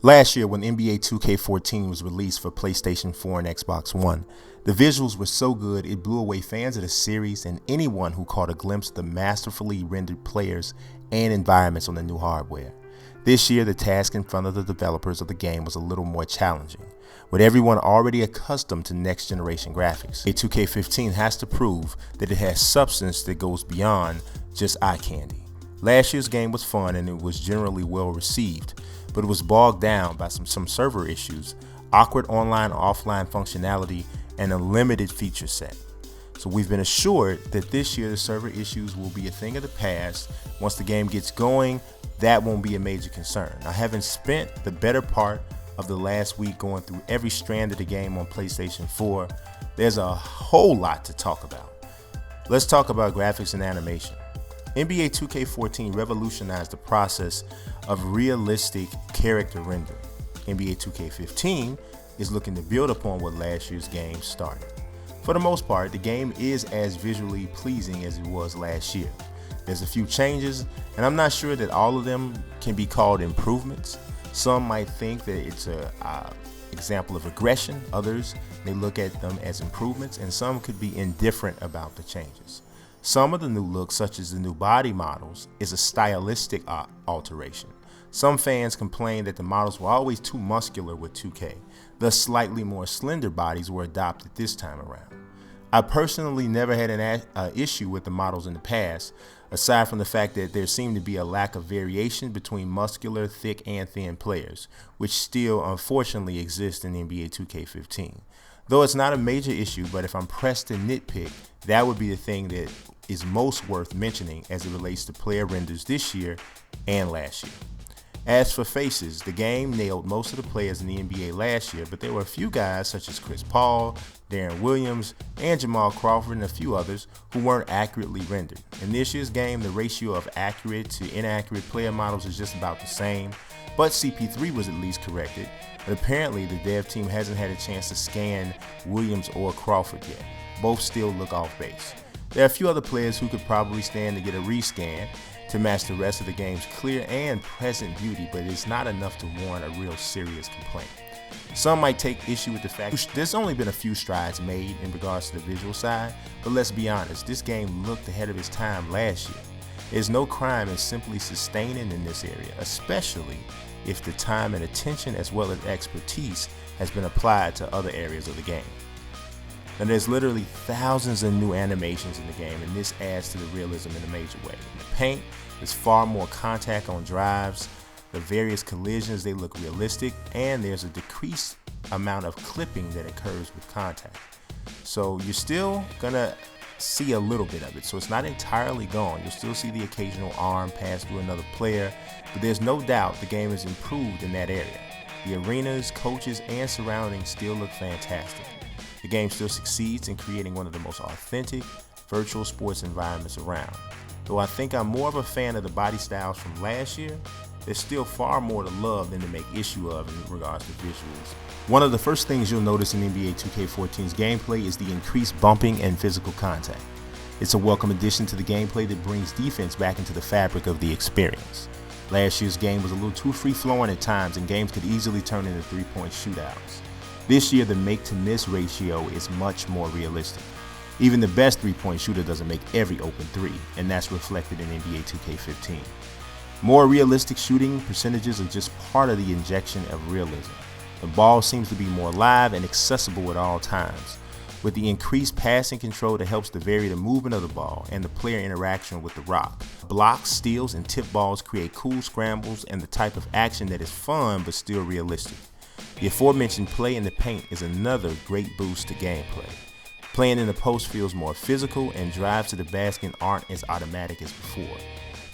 Last year, when NBA 2K14 was released for PlayStation 4 and Xbox One, the visuals were so good it blew away fans of the series and anyone who caught a glimpse of the masterfully rendered players and environments on the new hardware. This year, the task in front of the developers of the game was a little more challenging, with everyone already accustomed to next-generation graphics. NBA 2K15 has to prove that it has substance that goes beyond just eye candy. Last year's game was fun and it was generally well received, but it was bogged down by some server issues, awkward online-offline functionality, and a limited feature set. So we've been assured that this year the server issues will be a thing of the past. Once the game gets going, that won't be a major concern. I haven't spent the better part of the last week going through every strand of the game on PlayStation 4. There's a whole lot to talk about. Let's talk about graphics and animation. NBA 2K14 revolutionized the process of realistic character rendering. NBA 2K15 is looking to build upon what last year's game started. For the most part, the game is as visually pleasing as it was last year. There's a few changes, and I'm not sure that all of them can be called improvements. Some might think that it's an example of regression, others may look at them as improvements, and some could be indifferent about the changes. Some of the new looks, such as the new body models, is a stylistic alteration. Some fans complain that the models were always too muscular with 2K, thus slightly more slender bodies were adopted this time around. I personally never had an issue with the models in the past, aside from the fact that there seemed to be a lack of variation between muscular, thick, and thin players, which still unfortunately exists in NBA 2K15. Though it's not a major issue, but if I'm pressed to nitpick, that would be the thing that is most worth mentioning as it relates to player renders this year and last year. As for faces, the game nailed most of the players in the NBA last year, but there were a few guys such as Chris Paul, Darren Williams, and Jamal Crawford, and a few others who weren't accurately rendered. In this year's game, the ratio of accurate to inaccurate player models is just about the same, but CP3 was at least corrected. But apparently the dev team hasn't had a chance to scan Williams or Crawford yet. Both still look off base. There are a few other players who could probably stand to get a rescan to match the rest of the game's clear and present beauty, but it's not enough to warrant a real serious complaint. Some might take issue with the fact there's only been a few strides made in regards to the visual side, but let's be honest, this game looked ahead of its time last year. There's no crime in simply sustaining in this area, especially if the time and attention as well as expertise has been applied to other areas of the game. And there's literally thousands of new animations in the game, and this adds to the realism in a major way. In the paint, there's far more contact on drives, the various collisions, they look realistic, and there's a decreased amount of clipping that occurs with contact. So you're still gonna see a little bit of it, so it's not entirely gone. You'll still see the occasional arm pass through another player, but there's no doubt the game is improved in that area. The arenas, coaches, and surroundings still look fantastic. The game still succeeds in creating one of the most authentic virtual sports environments around. Though I think I'm more of a fan of the body styles from last year, there's still far more to love than to make issue of in regards to visuals. One of the first things you'll notice in NBA 2K14's gameplay is the increased bumping and physical contact. It's a welcome addition to the gameplay that brings defense back into the fabric of the experience. Last year's game was a little too free-flowing at times, and games could easily turn into three-point shootouts. This year, the make-to-miss ratio is much more realistic. Even the best three-point shooter doesn't make every open three, and that's reflected in NBA 2K15. More realistic shooting percentages are just part of the injection of realism. The ball seems to be more live and accessible at all times. With the increased passing control that helps to vary the movement of the ball and the player interaction with the rock. Blocks, steals, and tip balls create cool scrambles and the type of action that is fun but still realistic. The aforementioned play in the paint is another great boost to gameplay. Playing in the post feels more physical, and drives to the basket aren't as automatic as before.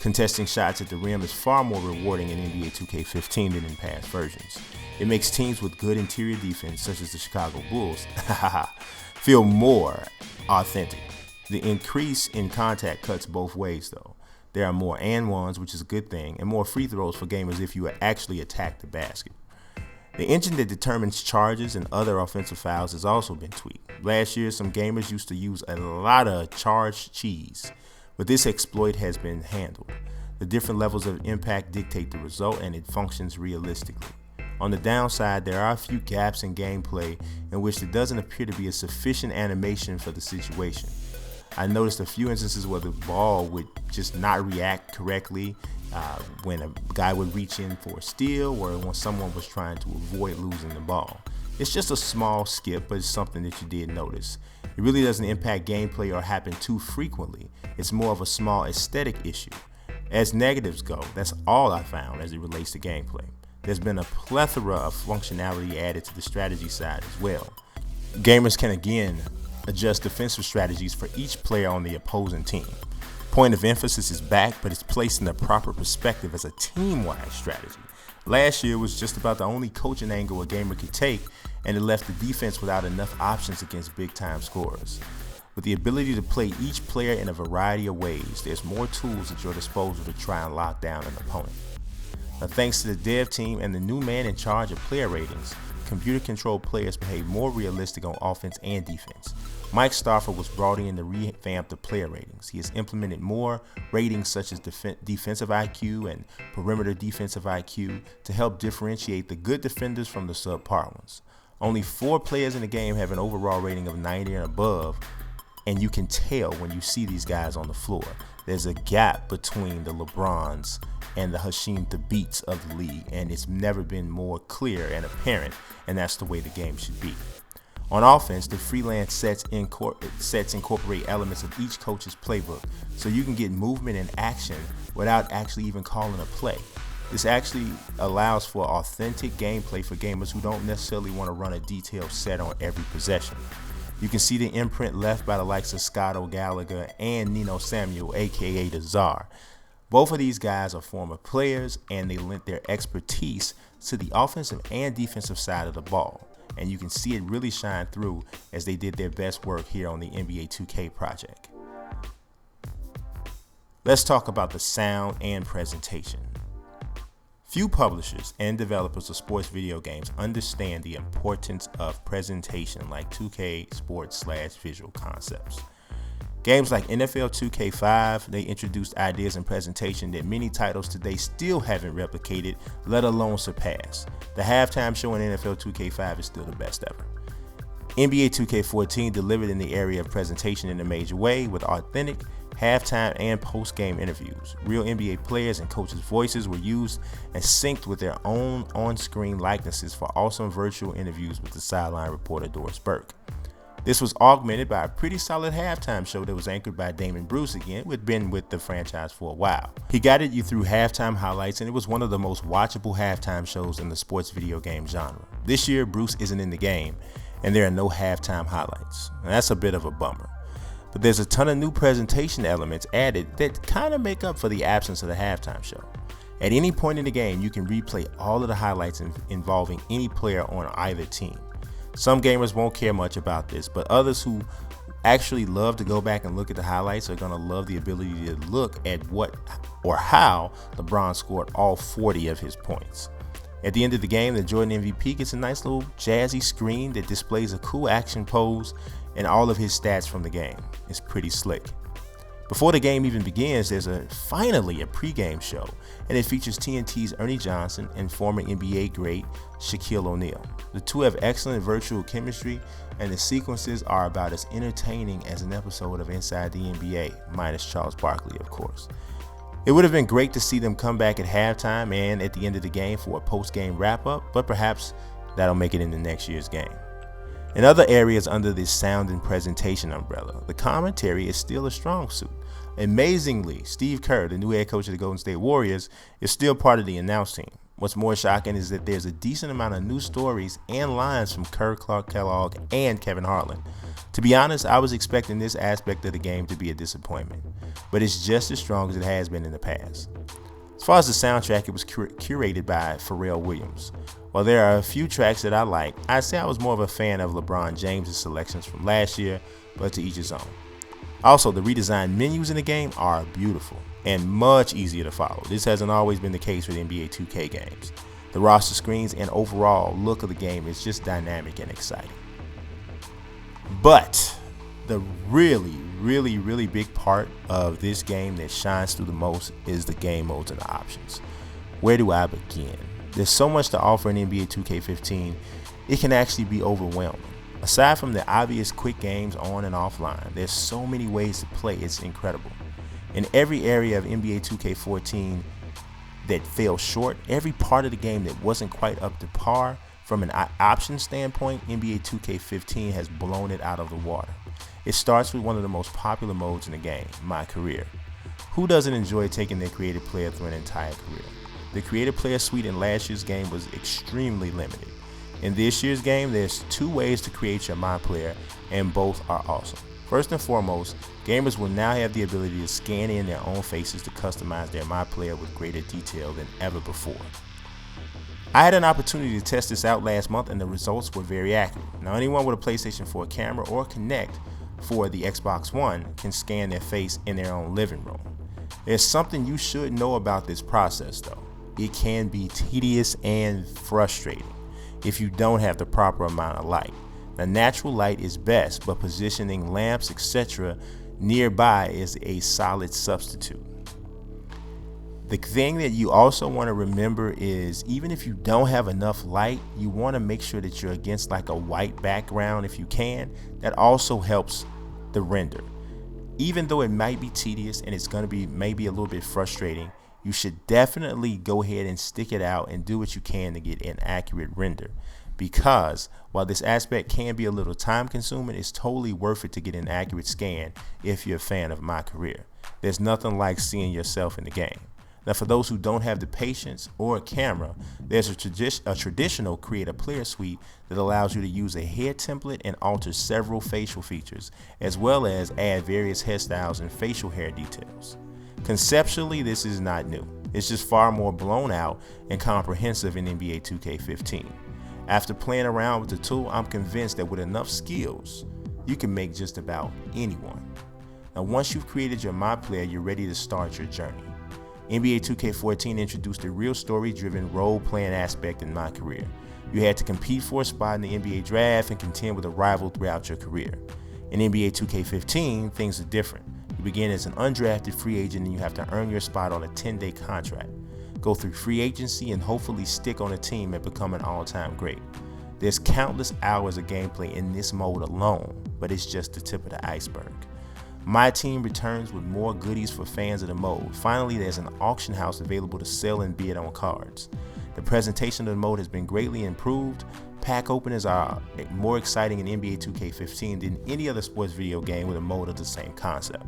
Contesting shots at the rim is far more rewarding in NBA 2K15 than in past versions. It makes teams with good interior defense, such as the Chicago Bulls, feel more authentic. The increase in contact cuts both ways though. There are more and ones, which is a good thing, and more free throws for gamers if you actually attack the basket. The engine that determines charges and other offensive fouls has also been tweaked. Last year, some gamers used to use a lot of charged cheese, but this exploit has been handled. The different levels of impact dictate the result, and it functions realistically. On the downside, there are a few gaps in gameplay in which there doesn't appear to be a sufficient animation for the situation. I noticed a few instances where the ball would just not react correctly when a guy would reach in for a steal or when someone was trying to avoid losing the ball. It's just a small skip, but it's something that you did notice. It really doesn't impact gameplay or happen too frequently. It's more of a small aesthetic issue. As negatives go, that's all I found as it relates to gameplay. There's been a plethora of functionality added to the strategy side as well. Gamers can again adjust defensive strategies for each player on the opposing team. Point of emphasis is back, but it's placed in the proper perspective as a team-wide strategy. Last year was just about the only coaching angle a gamer could take, and it left the defense without enough options against big-time scorers. With the ability to play each player in a variety of ways, there's more tools at your disposal to try and lock down an opponent. Now, thanks to the dev team and the new man in charge of player ratings, computer-controlled players behave more realistic on offense and defense. Mike Stauffer was brought in to revamp the player ratings. He has implemented more ratings such as defensive IQ and perimeter defensive IQ to help differentiate the good defenders from the subpar ones. Only 4 players in the game have an overall rating of 90 and above, and you can tell when you see these guys on the floor. There's a gap between the LeBrons and the Hashim Thabits of the league, and it's never been more clear and apparent, and that's the way the game should be. On offense, the freelance sets incorporate elements of each coach's playbook, so you can get movement and action without actually even calling a play. This actually allows for authentic gameplay for gamers who don't necessarily want to run a detailed set on every possession. You can see the imprint left by the likes of Scott O'Gallagher and Nino Samuel, aka the Czar. Both of these guys are former players, and they lent their expertise to the offensive and defensive side of the ball. And you can see it really shine through as they did their best work here on the NBA 2K project. Let's talk about the sound and presentation. Few publishers and developers of sports video games understand the importance of presentation like 2K Sports/Visual Concepts. Games like NFL 2K5, they introduced ideas and presentation that many titles today still haven't replicated, let alone surpassed. The halftime show in NFL 2K5 is still the best ever. NBA 2K14 delivered in the area of presentation in a major way with authentic halftime and post-game interviews. Real NBA players and coaches' voices were used and synced with their own on-screen likenesses for awesome virtual interviews with the sideline reporter Doris Burke. This was augmented by a pretty solid halftime show that was anchored by Damon Bruce again, who had been with the franchise for a while. He guided you through halftime highlights, and it was one of the most watchable halftime shows in the sports video game genre. This year, Bruce isn't in the game, and there are no halftime highlights. Now, that's a bit of a bummer. But there's a ton of new presentation elements added that kind of make up for the absence of the halftime show. At any point in the game, you can replay all of the highlights involving any player on either team. Some gamers won't care much about this, but others who actually love to go back and look at the highlights are going to love the ability to look at what or how LeBron scored all 40 of his points. At the end of the game, the Jordan MVP gets a nice little jazzy screen that displays a cool action pose and all of his stats from the game. It's pretty slick. Before the game even begins, there's finally a pregame show, and it features TNT's Ernie Johnson and former NBA great Shaquille O'Neal. The two have excellent virtual chemistry, and the sequences are about as entertaining as an episode of Inside the NBA, minus Charles Barkley, of course. It would have been great to see them come back at halftime and at the end of the game for a post-game wrap-up, but perhaps that'll make it into next year's game. In other areas under this sound and presentation umbrella, the commentary is still a strong suit. Amazingly, Steve Kerr, the new head coach of the Golden State Warriors, is still part of the announce team. What's more shocking is that there's a decent amount of new stories and lines from Kerr, Clark Kellogg, and Kevin Harlan. To be honest, I was expecting this aspect of the game to be a disappointment, but it's just as strong as it has been in the past. As far as the soundtrack, it was curated by Pharrell Williams. While there are a few tracks that I like, I'd say I was more of a fan of LeBron James' selections from last year, but to each his own. Also, the redesigned menus in the game are beautiful and much easier to follow. This hasn't always been the case with NBA 2K games. The roster screens and overall look of the game is just dynamic and exciting. But the really big part of this game that shines through the most is the game modes and the options. Where do I begin? There's so much to offer in NBA 2K15, it can actually be overwhelming. Aside from the obvious quick games on and offline, there's so many ways to play, it's incredible. In every area of NBA 2K14 that fell short, every part of the game that wasn't quite up to par, from an option standpoint, NBA 2K15 has blown it out of the water. It starts with one of the most popular modes in the game, My Career. Who doesn't enjoy taking their creative player through an entire career? The creative player suite in last year's game was extremely limited. In this year's game, there's 2 ways to create your My Player, and both are awesome. First and foremost, gamers will now have the ability to scan in their own faces to customize their My Player with greater detail than ever before. I had an opportunity to test this out last month and the results were very accurate. Now anyone with a PlayStation 4 camera or Kinect for the Xbox One can scan their face in their own living room. There's something you should know about this process though. It can be tedious and frustrating if you don't have the proper amount of light. Now, natural light is best, but positioning lamps, etc. nearby is a solid substitute. The thing that you also want to remember is even if you don't have enough light, you want to make sure that you're against like a white background if you can. That also helps the render. Even though it might be tedious and it's going to be maybe a little bit frustrating, you should definitely go ahead and stick it out and do what you can to get an accurate render. Because while this aspect can be a little time consuming, it's totally worth it to get an accurate scan if you're a fan of My Career. There's nothing like seeing yourself in the game. Now for those who don't have the patience or a camera, there's a traditional Create a Player suite that allows you to use a head template and alter several facial features, as well as add various hairstyles and facial hair details. Conceptually, this is not new. It's just far more blown out and comprehensive in NBA 2K15. After playing around with the tool, I'm convinced that with enough skills, you can make just about anyone. Now, once you've created your My Player, you're ready to start your journey. NBA 2K14 introduced a real story-driven role-playing aspect in My Career. You had to compete for a spot in the NBA draft and contend with a rival throughout your career. In NBA 2K15, things are different. You begin as an undrafted free agent and you have to earn your spot on a 10-day contract. Go through free agency and hopefully stick on a team and become an all-time great. There's countless hours of gameplay in this mode alone, but it's just the tip of the iceberg. My Team returns with more goodies for fans of the mode. Finally, there's an auction house available to sell and bid on cards. The presentation of the mode has been greatly improved. Pack openers are more exciting in NBA 2K15 than any other sports video game with a mode of the same concept.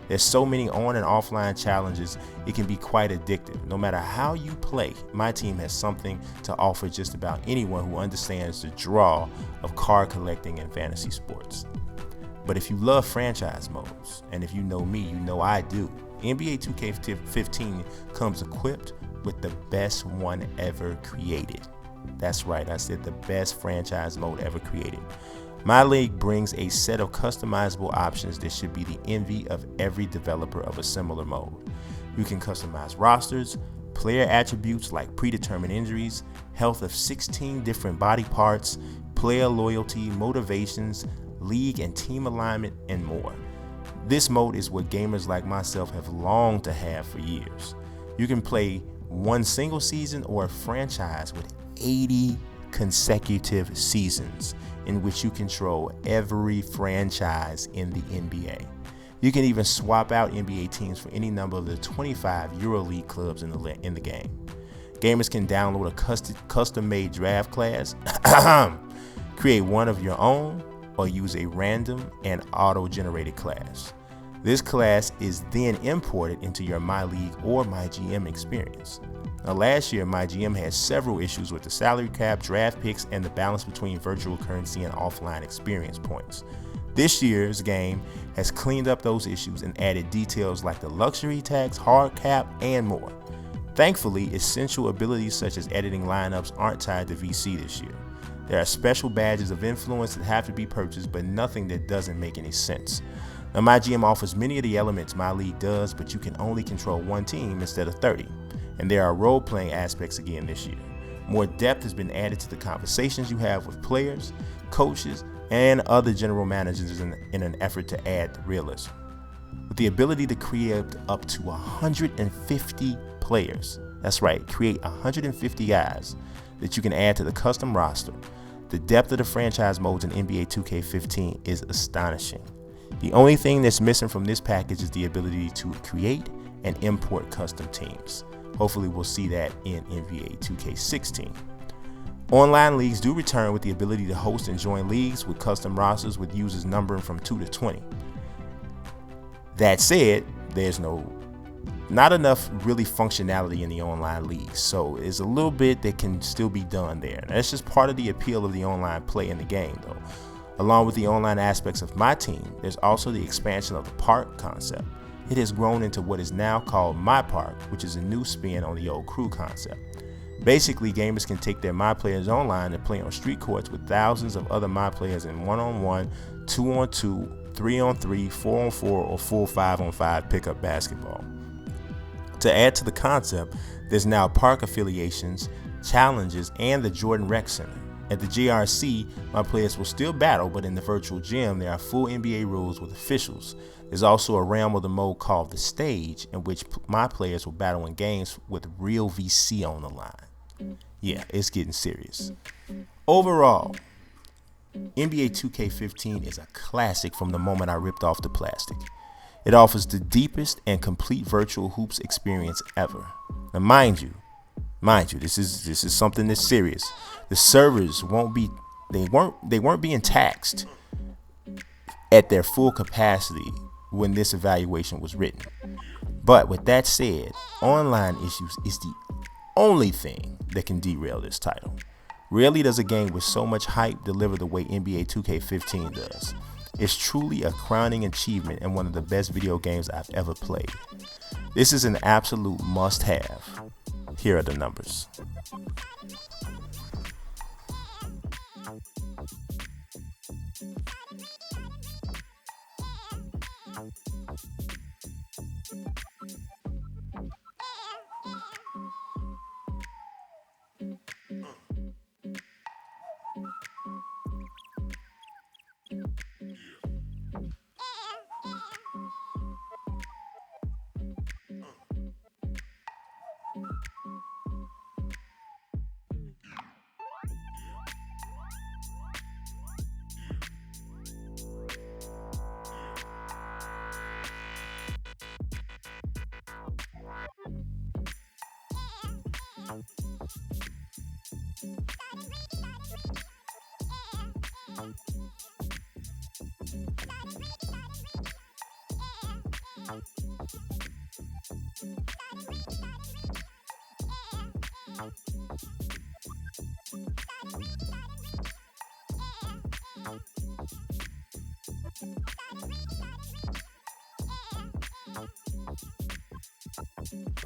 There's so many on and offline challenges, it can be quite addictive. No matter how you play, My Team has something to offer just about anyone who understands the draw of card collecting and fantasy sports. But if you love franchise modes, and if you know me, you know I do, NBA 2K15 comes equipped with the best one ever created. That's right, I said the best franchise mode ever created. My League brings a set of customizable options that should be the envy of every developer of a similar mode. You can customize rosters, player attributes like predetermined injuries, health of 16 different body parts, player loyalty, motivations, league and team alignment, and more. This mode is what gamers like myself have longed to have for years. You can play one single season or a franchise with 80 consecutive seasons in which you control every franchise in the NBA. You can even swap out NBA teams for any number of the 25 EuroLeague clubs in the game. Gamers can download a custom-made draft class, create one of your own, or use a random and auto-generated class. This class is then imported into your My League or My GM experience. Now, last year, My GM had several issues with the salary cap, draft picks, and the balance between virtual currency and offline experience points. This year's game has cleaned up those issues and added details like the luxury tax, hard cap, and more. Thankfully, essential abilities such as editing lineups aren't tied to VC this year. There are special badges of influence that have to be purchased, but nothing that doesn't make any sense. Now, My GM offers many of the elements My League does, but you can only control one team instead of 30. And there are role-playing aspects again this year. More depth has been added to the conversations you have with players, coaches, and other general managers in an effort to add realism. With the ability to create up to 150 players, That's right, create 150 guys that you can add to the custom roster. The depth of the franchise modes in NBA 2K15 is astonishing. The only thing that's missing from this package is the ability to create and import custom teams. Hopefully we'll see that in NBA 2K16. Online leagues do return with the ability to host and join leagues with custom rosters with users numbering from 2 to 20. That said, there's not enough really functionality in the online leagues, so there's a little bit that can still be done there. That's just part of the appeal of the online play in the game though. Along with the online aspects of my team, there's also the expansion of the park concept. It has grown into what is now called My Park, which is a new spin on the old crew concept. Basically, gamers can take their My Players online and play on street courts with thousands of other My Players in 1-on-1, 2-on-2, 3-on-3, 4-on-4, or full 5-on-5 pickup basketball. To add to the concept, there's now park affiliations, challenges, and the Jordan Rec Center. At the JRC, My Players will still battle, but in the virtual gym, there are full NBA rules with officials. There's also a realm of the mode called The Stage, in which My Players will battle in games with real VC on the line. Yeah, it's getting serious. Overall, NBA 2K15 is a classic from the moment I ripped off the plastic. It offers the deepest and complete virtual hoops experience ever. Now, mind you, this is something that's serious. The servers weren't being taxed at their full capacity when this evaluation was written. But with that said, online issues is the only thing that can derail this title. Rarely does a game with so much hype deliver the way NBA 2K15 does. It's truly a crowning achievement and one of the best video games I've ever played. This is an absolute must-have. Here are the numbers.